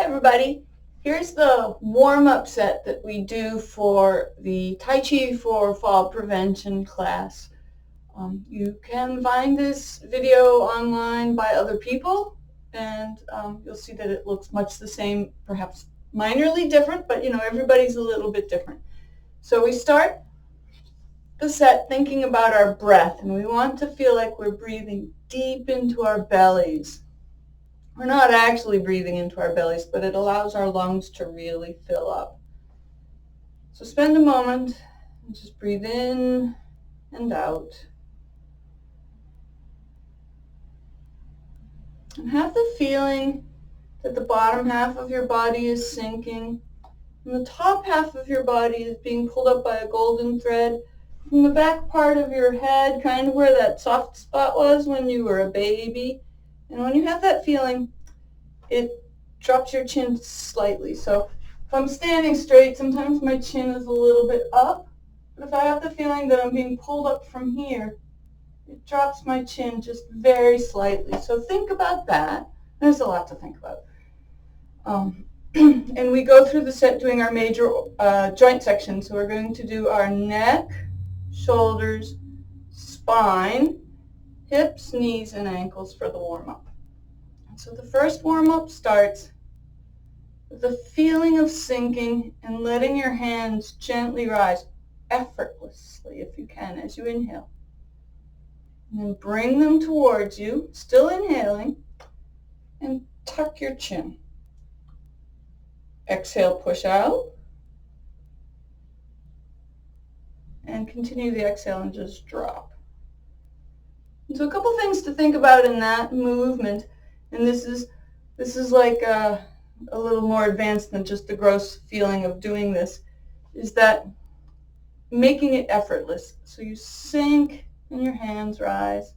everybody. Here's the warm-up set that we do for the Tai Chi for Fall Prevention class. You can find this video online by other people, and you'll see that it looks much the same, perhaps minorly different, but everybody's a little bit different. So we start the set thinking about our breath, and we want to feel like we're breathing deep into our bellies. We're not actually breathing into our bellies, but it allows our lungs to really fill up. So spend a moment and just breathe in and out. And have the feeling that the bottom half of your body is sinking and the top half of your body is being pulled up by a golden thread from the back part of your head, kind of where that soft spot was when you were a baby. And when you have that feeling, it drops your chin slightly. So if I'm standing straight, sometimes my chin is a little bit up. But if I have the feeling that I'm being pulled up from here, it drops my chin just very slightly. So think about that. There's a lot to think about. And we go through the set doing our major joint sections. So we're going to do our neck, shoulders, spine, hips, knees, and ankles for the warm-up. So the first warm-up starts with the feeling of sinking and letting your hands gently rise, effortlessly if you can, as you inhale. And then bring them towards you, still inhaling, and tuck your chin. Exhale, push out. And continue the exhale and just drop. And so a couple things to think about in that movement, and this is like a little more advanced than just the gross feeling of doing this, is that making it effortless. So you sink and your hands rise.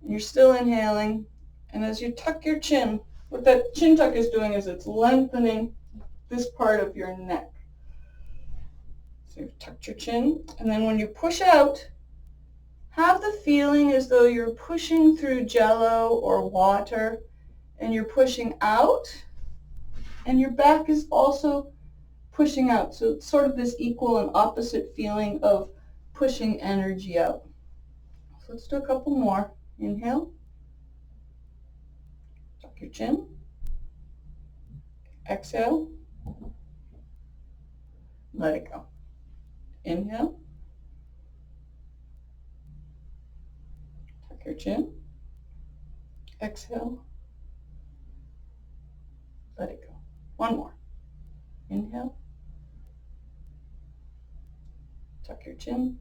And you're still inhaling. And as you tuck your chin, what that chin tuck is doing is it's lengthening this part of your neck. So you've tucked your chin. And then when you push out, have the feeling as though you're pushing through jello or water, and you're pushing out, and your back is also pushing out. So it's sort of this equal and opposite feeling of pushing energy out. So let's do a couple more. Inhale. Tuck your chin. Exhale. Let it go. Inhale. Tuck your chin. Exhale. Let it go. One more. Inhale. Tuck your chin.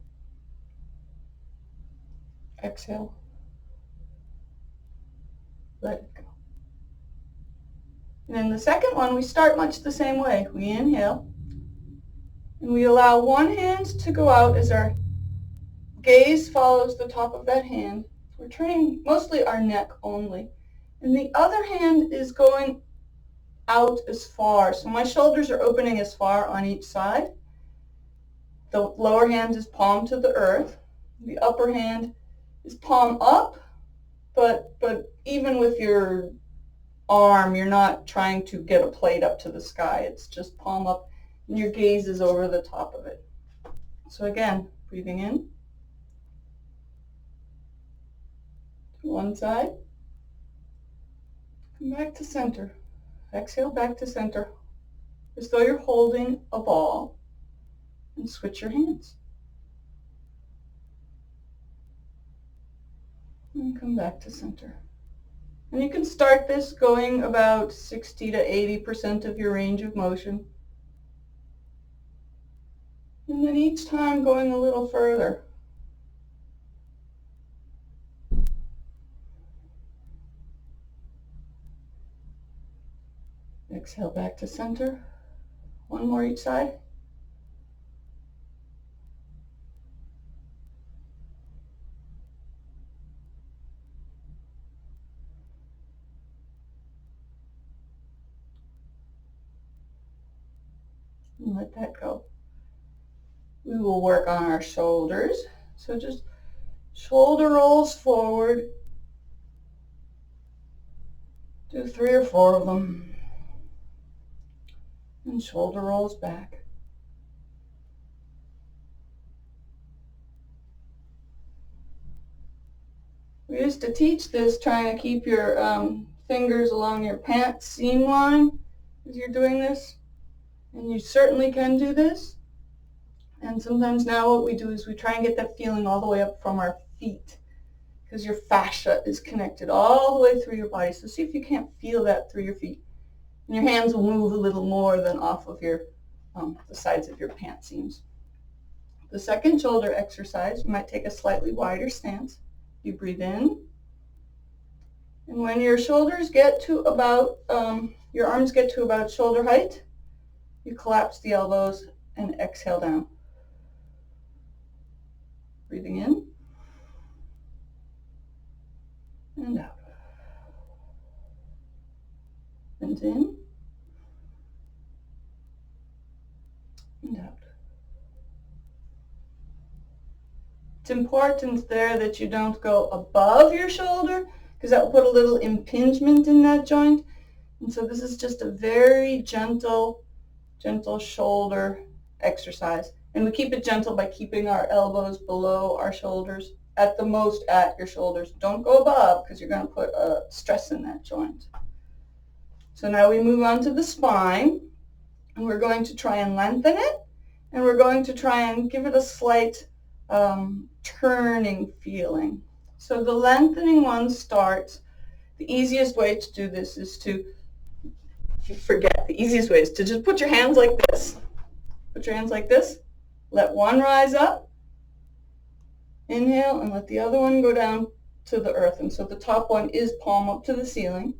Exhale. Let it go. And then the second one, we start much the same way. We inhale. And we allow one hand to go out as our gaze follows the top of that hand. We're turning mostly our neck only. And the other hand is going out as far. So my shoulders are opening as far on each side. The lower hand is palm to the earth. The upper hand is palm up, but even with your arm, you're not trying to get a plate up to the sky. It's just palm up, and your gaze is over the top of it. So again, breathing in to one side. Come back to center. Exhale back to center, as though you're holding a ball, and switch your hands. And come back to center. And you can start this going about 60 to 80% of your range of motion. And then each time going a little further. Exhale back to center. One more each side. And let that go. We will work on our shoulders. So just shoulder rolls forward. Do 3 or 4 of them. And shoulder rolls back. We used to teach this trying to keep your fingers along your pants seam line as you're doing this. And you certainly can do this. And sometimes now what we do is we try and get that feeling all the way up from our feet, because your fascia is connected all the way through your body. So see if you can't feel that through your feet. And your hands will move a little more than off of your the sides of your pant seams. The second shoulder exercise, you might take a slightly wider stance. You breathe in. And when your shoulders get to about, your arms get to about shoulder height, you collapse the elbows and exhale down. Breathing in and out. And in and out. It's important there that you don't go above your shoulder, because that will put a little impingement in that joint. And so this is just a very gentle shoulder exercise. And we keep it gentle by keeping our elbows below our shoulders, at the most at your shoulders. Don't go above, because you're going to put a stress in that joint. So now we move on to the spine, and we're going to try and lengthen it, and we're going to try and give it a slight turning feeling. So the lengthening one starts, the easiest way to do this is to, if you forget, the easiest way is to just put your hands like this. Put your hands like this. Let one rise up. Inhale, and let the other one go down to the earth. And so the top one is palm up to the ceiling.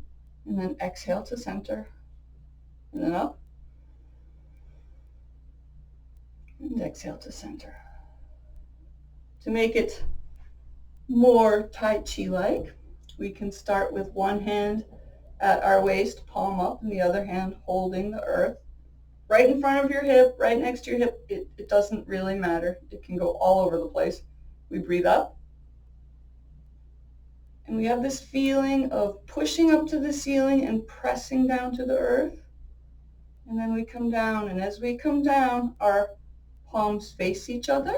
And then exhale to center. And then up. And exhale to center. To make it more Tai Chi-like, we can start with one hand at our waist, palm up, and the other hand holding the earth. Right in front of your hip, right next to your hip, it doesn't really matter. It can go all over the place. We breathe up. And we have this feeling of pushing up to the ceiling and pressing down to the earth. And then we come down, and as we come down, our palms face each other.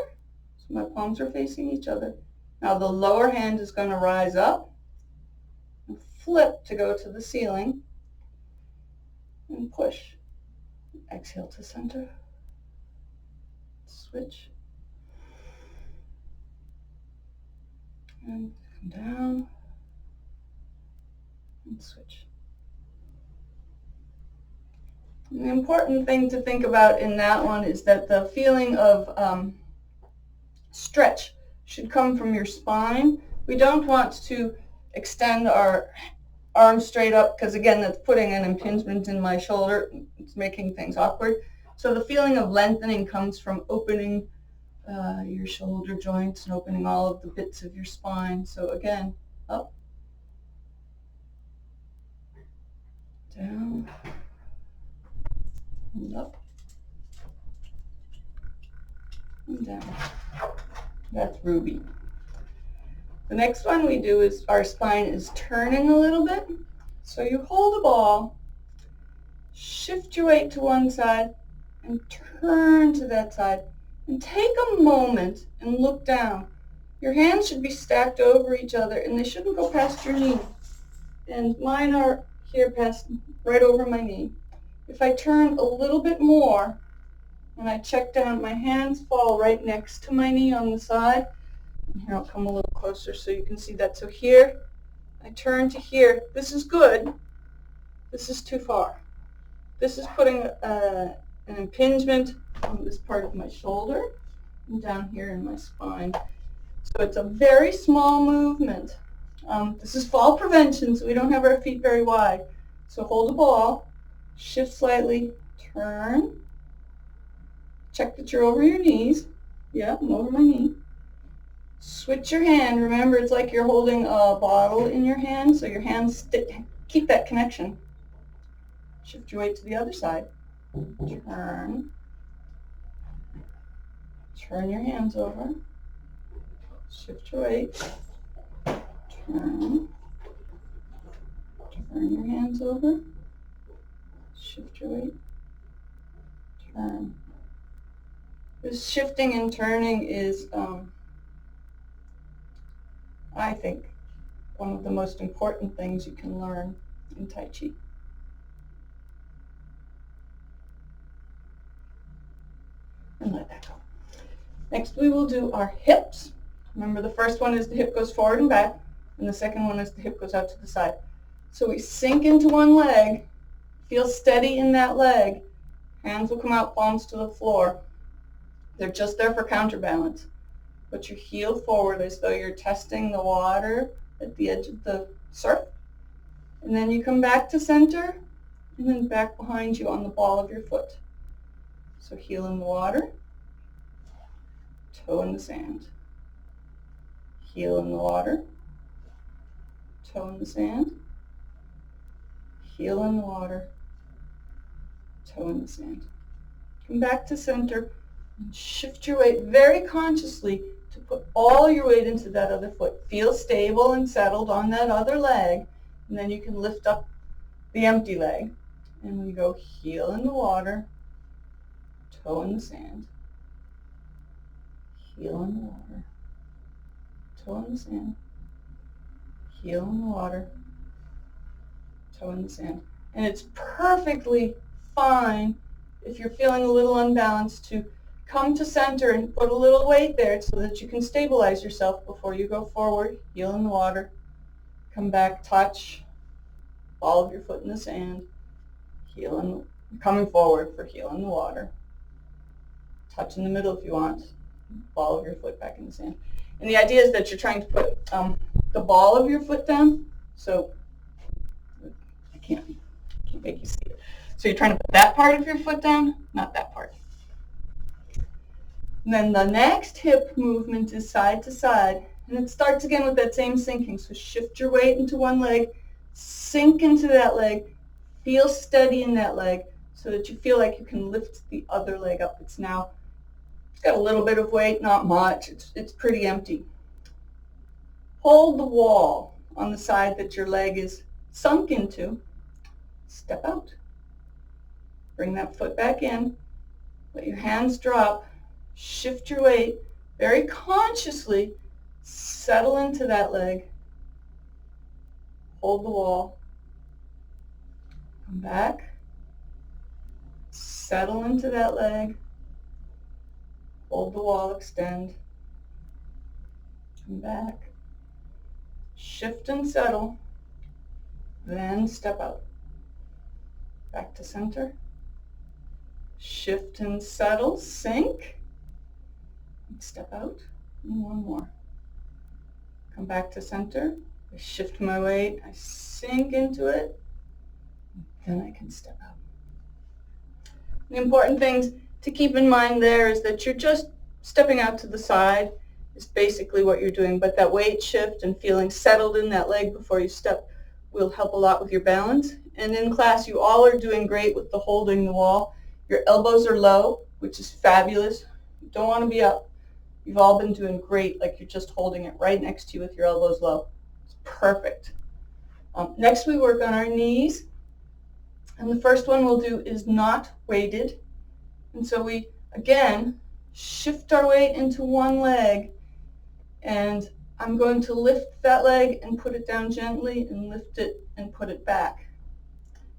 So my palms are facing each other. Now the lower hand is going to rise up and flip to go to the ceiling and push. Exhale to center. Switch. And come down and switch. And the important thing to think about in that one is that the feeling of stretch should come from your spine. We don't want to extend our arms straight up, because again, that's putting an impingement in my shoulder. It's making things awkward. So the feeling of lengthening comes from opening your shoulder joints and opening all of the bits of your spine. So again, up, down, and up, and down. That's Ruby. The next one we do is our spine is turning a little bit. So you hold a ball, shift your weight to one side, and turn to that side. And take a moment and look down. Your hands should be stacked over each other, and they shouldn't go past your knee. And mine are here past, right over my knee. If I turn a little bit more, and I check down, my hands fall right next to my knee on the side. And here, I'll come a little closer so you can see that. So here, I turn to here. This is good. This is too far. This is putting an impingement on this part of my shoulder and down here in my spine. So it's a very small movement. This is fall prevention, so we don't have our feet very wide. So hold the ball, shift slightly, turn, check that you're over your knees. Yeah, I'm over my knee. Switch your hand. Remember, it's like you're holding a bottle in your hand, so your hands keep that connection. Shift your weight to the other side. Turn your hands over. Shift your weight. Turn your hands over. Shift your weight. turn. This shifting and turning is, I think, one of the most important things you can learn in Tai Chi. And let that go. Next we will do our hips. Remember, the first one is the hip goes forward and back, and the second one is the hip goes out to the side. So we sink into one leg, feel steady in that leg, hands will come out, palms to the floor. They're just there for counterbalance. Put your heel forward as though you're testing the water at the edge of the surf. And then you come back to center, and then back behind you on the ball of your foot. So heel in the water, toe in the sand. Heel in the water, toe in the sand. Heel in the water, toe in the sand. Come back to center and shift your weight very consciously to put all your weight into that other foot. Feel stable and settled on that other leg, and then you can lift up the empty leg. And we go heel in the water, toe in the sand. Heel in the water, toe in the sand. Heel in the water, toe in the sand. And it's perfectly fine if you're feeling a little unbalanced to come to center and put a little weight there so that you can stabilize yourself before you go forward. Heel in the water, come back, touch, ball of your foot in the sand, heel in the, coming forward for heel in the water. Touch in the middle if you want, ball of your foot back in the sand. And the idea is that you're trying to put the ball of your foot down. So I can't make you see it. So you're trying to put that part of your foot down, not that part. And then the next hip movement is side to side. And it starts again with that same sinking. So shift your weight into one leg, sink into that leg, feel steady in that leg so that you feel like you can lift the other leg up. It's got a little bit of weight, not much. It's pretty empty. Hold the wall on the side that your leg is sunk into. Step out. Bring that foot back in. Let your hands drop. Shift your weight very consciously. Settle into that leg. Hold the wall. Come back. Settle into that leg. Hold the wall, extend. Come back. Shift and settle. Then step out. Back to center. Shift and settle, sink. Step out. And one more. Come back to center. I shift my weight. I sink into it. Then I can step out. The important things to keep in mind there is that you're just stepping out to the side is basically what you're doing, but that weight shift and feeling settled in that leg before you step will help a lot with your balance. And in class, you all are doing great with the holding the wall. Your elbows are low, which is fabulous. You don't want to be up. You've all been doing great, like you're just holding it right next to you with your elbows low. It's perfect. Next, we work on our knees. And the first one we'll do is not weighted. And so we, again, shift our weight into one leg. And I'm going to lift that leg and put it down gently and lift it and put it back.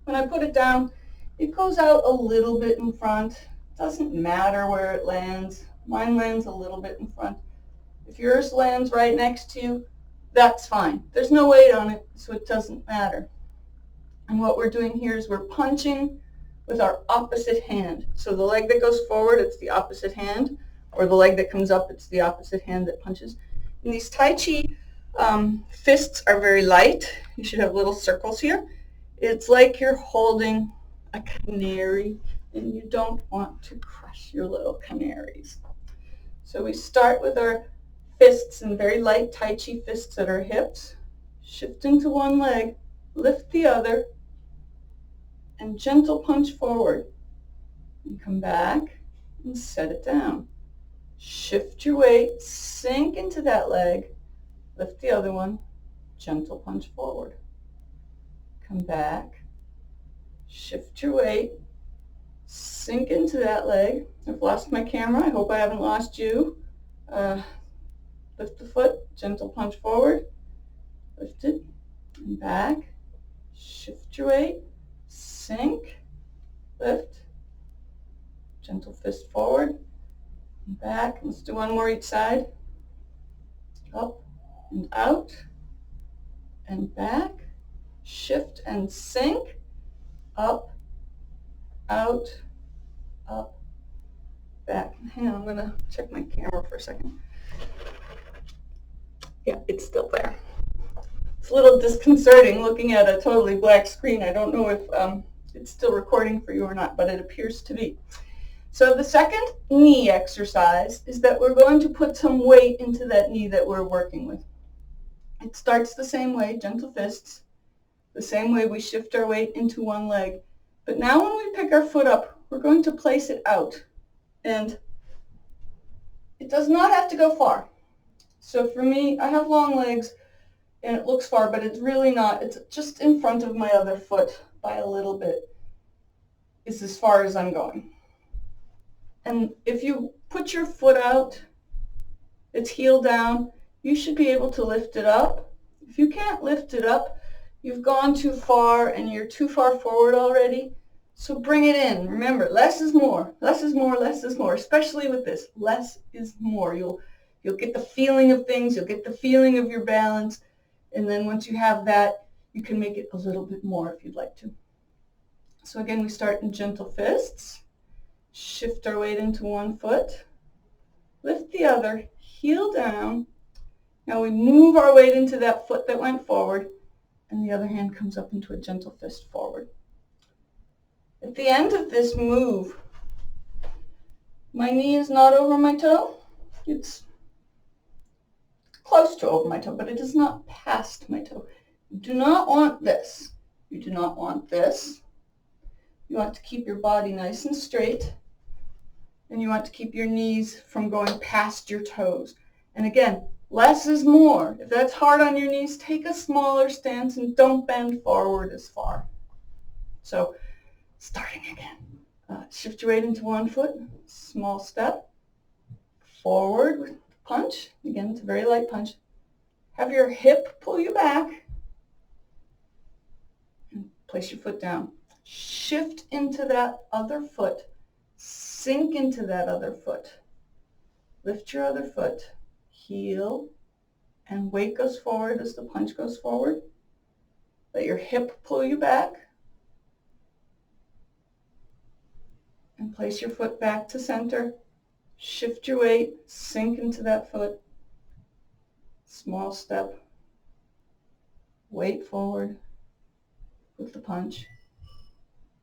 When I put it down, it goes out a little bit in front. It doesn't matter where it lands. Mine lands a little bit in front. If yours lands right next to you, that's fine. There's no weight on it, so it doesn't matter. And what we're doing here is we're punching with our opposite hand. So the leg that goes forward, it's the opposite hand, or the leg that comes up, it's the opposite hand that punches. And these Tai Chi fists are very light. You should have little circles here. It's like you're holding a canary, and you don't want to crush your little canaries. So we start with our fists and very light Tai Chi fists at our hips. Shift into one leg, lift the other, and gentle punch forward. And come back and set it down. Shift your weight, sink into that leg, lift the other one, gentle punch forward. Come back, shift your weight, sink into that leg. I've lost my camera. I hope I haven't lost you. Lift the foot, gentle punch forward, lift it, and back. Shift your weight, sink, lift, gentle fist forward, and back. Let's do one more each side. Up and out, and back. Shift and sink, up, out, up, back. Hang on, I'm going to check my camera for a second. Yeah, it's still there. It's a little disconcerting looking at a totally black screen. I don't know if it's still recording for you or not, but it appears to be. So the second knee exercise is that we're going to put some weight into that knee that we're working with. It starts the same way, gentle fists, the same way we shift our weight into one leg. But now when we pick our foot up, we're going to place it out. And it does not have to go far. So for me, I have long legs and it looks far, but it's really not. It's just in front of my other foot by a little bit. It's as far as I'm going. And if you put your foot out, it's heel down, you should be able to lift it up. If you can't lift it up, you've gone too far and you're too far forward already. So bring it in. Remember, less is more. Less is more, less is more. Especially with this, less is more. You'll get the feeling of things, you'll get the feeling of your balance, and then once you have that, you can make it a little bit more if you'd like to. So again, we start in gentle fists, shift our weight into one foot, lift the other, heel down. Now we move our weight into that foot that went forward, and the other hand comes up into a gentle fist forward. At the end of this move, my knee is not over my toe. It's close to over my toe, but it is not past my toe. You do not want this. You do not want this. You want to keep your body nice and straight, and you want to keep your knees from going past your toes. And again, less is more. If that's hard on your knees, take a smaller stance and don't bend forward as far. So, starting again. Shift your weight into one foot, small step, forward with punch. Again, it's a very light punch. Have your hip pull you back, and place your foot down. Shift into that other foot, sink into that other foot. Lift your other foot, heel, and weight goes forward as the punch goes forward. Let your hip pull you back, and place your foot back to center. Shift your weight, sink into that foot. Small step. Weight forward with the punch.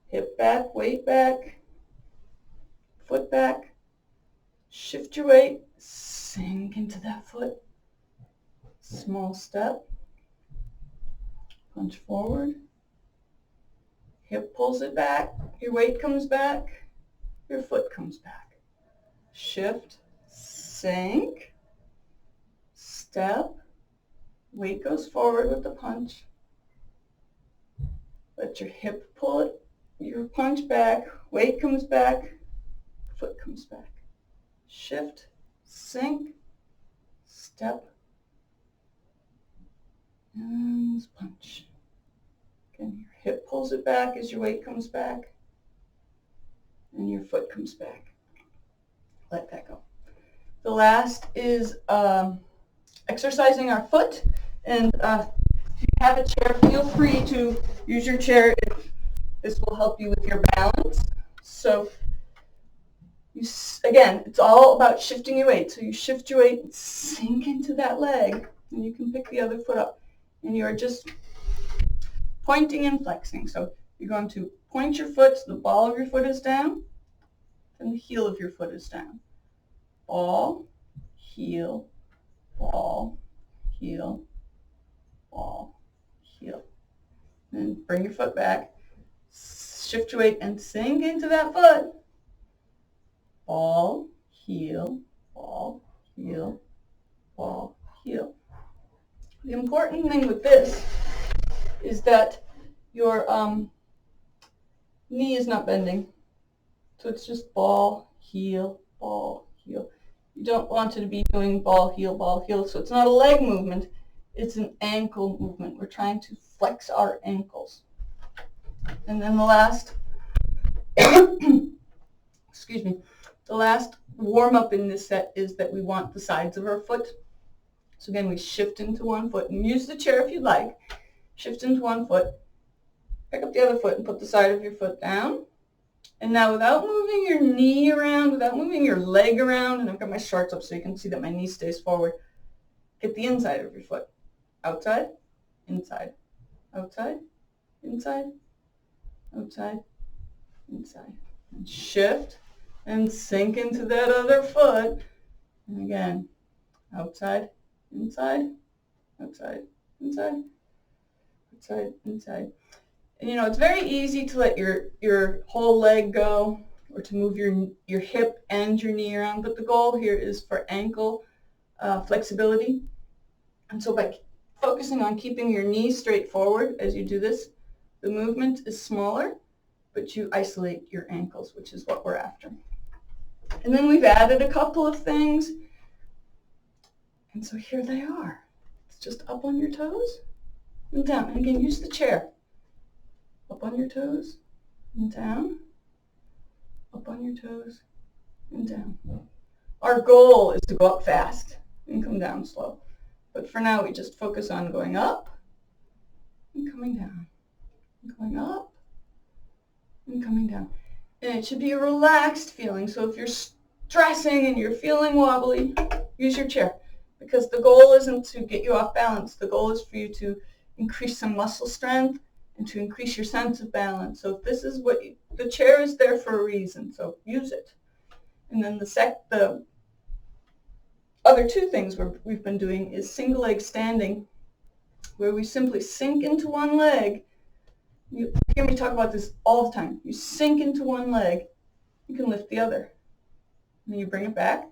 Hip back, weight back, foot back. Shift your weight, sink into that foot. Small step. Punch forward. Hip pulls it back. Your weight comes back. Your foot comes back. Shift, sink, step, weight goes forward with the punch. Let your hip pull it, your punch back, weight comes back, foot comes back. Shift, sink, step, and punch. Again, your hip pulls it back as your weight comes back, and your foot comes back. Let that go. The last is exercising our foot. And if you have a chair, feel free to use your chair if this will help you with your balance. So again, it's all about shifting your weight. So you shift your weight and sink into that leg, and you can pick the other foot up. And you're just pointing and flexing. So you're going to point your foot so the ball of your foot is down, and the heel of your foot is down. Ball, heel, ball, heel, ball, heel. And bring your foot back. Shift your weight and sink into that foot. Ball, heel, ball, heel, ball, heel. The important thing with this is that your knee is not bending. So it's just ball, heel, ball, heel. You don't want to be doing ball, heel, so it's not a leg movement, it's an ankle movement. We're trying to flex our ankles. And then the last, excuse me, the last warm-up in this set is that we want the sides of our foot. So again, we shift into one foot, and use the chair if you'd like. Shift into one foot, pick up the other foot and put the side of your foot down. And now without moving your knee around, without moving your leg around, and I've got my shorts up so you can see that my knee stays forward, get the inside of your foot. Outside, inside, outside, inside, outside, inside. And shift and sink into that other foot. And again, outside, inside, outside, inside, outside, inside. And it's very easy to let your whole leg go, or to move your hip and your knee around, but the goal here is for ankle flexibility. And so by focusing on keeping your knees straight forward as you do this, the movement is smaller, but you isolate your ankles, which is what we're after. And then we've added a couple of things. And so here they are. It's just up on your toes and down. And again, use the chair. Up on your toes and down. Up on your toes and down. Our goal is to go up fast and come down slow. But for now, we just focus on going up and coming down. And going up and coming down. And it should be a relaxed feeling. So if you're stressing and you're feeling wobbly, use your chair. Because the goal isn't to get you off balance. The goal is for you to increase some muscle strength and to increase your sense of balance. So if this is what the chair is there for a reason, so use it. And then the other two things we've been doing is single leg standing, where we simply sink into one leg. You hear me talk about this all the time. You sink into one leg, you can lift the other. And then you bring it back,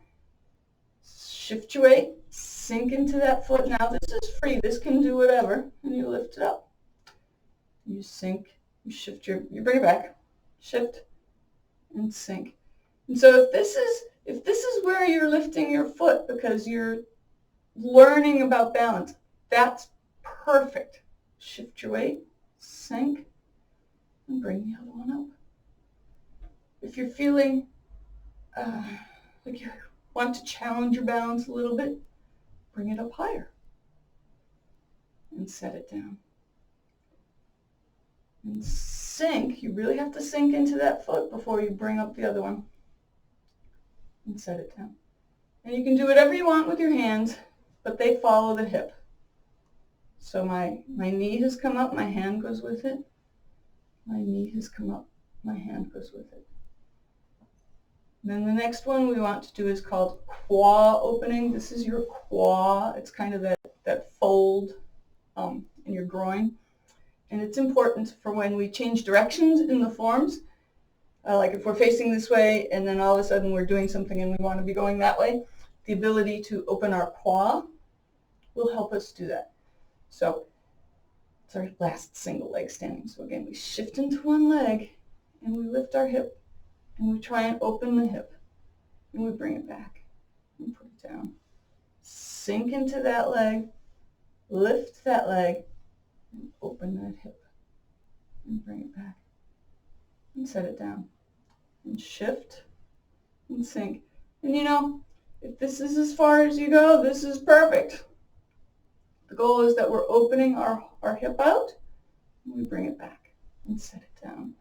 shift your weight, sink into that foot. Now this is free, this can do whatever, and you lift it up. You sink, you shift you bring it back, shift, and sink. And so if this is where you're lifting your foot because you're learning about balance, that's perfect. Shift your weight, sink, and bring the other one up. If you're feeling like you want to challenge your balance a little bit, bring it up higher and set it down. And sink, you really have to sink into that foot before you bring up the other one and set it down. And you can do whatever you want with your hands, but they follow the hip. So my knee has come up, my hand goes with it. My knee has come up, my hand goes with it. And then the next one we want to do is called quad opening. This is your quad. It's kind of that fold in your groin. And it's important for when we change directions in the forms, like if we're facing this way and then all of a sudden we're doing something and we want to be going that way, the ability to open our quad will help us do that. So it's our last single leg standing. So again, we shift into one leg and we lift our hip and we try and open the hip and we bring it back and put it down. Sink into that leg, lift that leg, and open that hip and bring it back and set it down and shift and sink. And if this is as far as you go, this is perfect. The goal is that we're opening our hip out and we bring it back and set it down.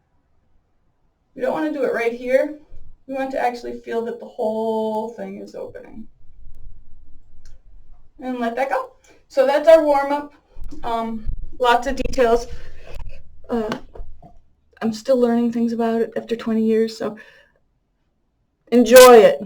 We don't want to do it right here. We want to actually feel that the whole thing is opening. And let that go. So that's our warm-up. Lots of details. I'm still learning things about it after 20 years, so enjoy it.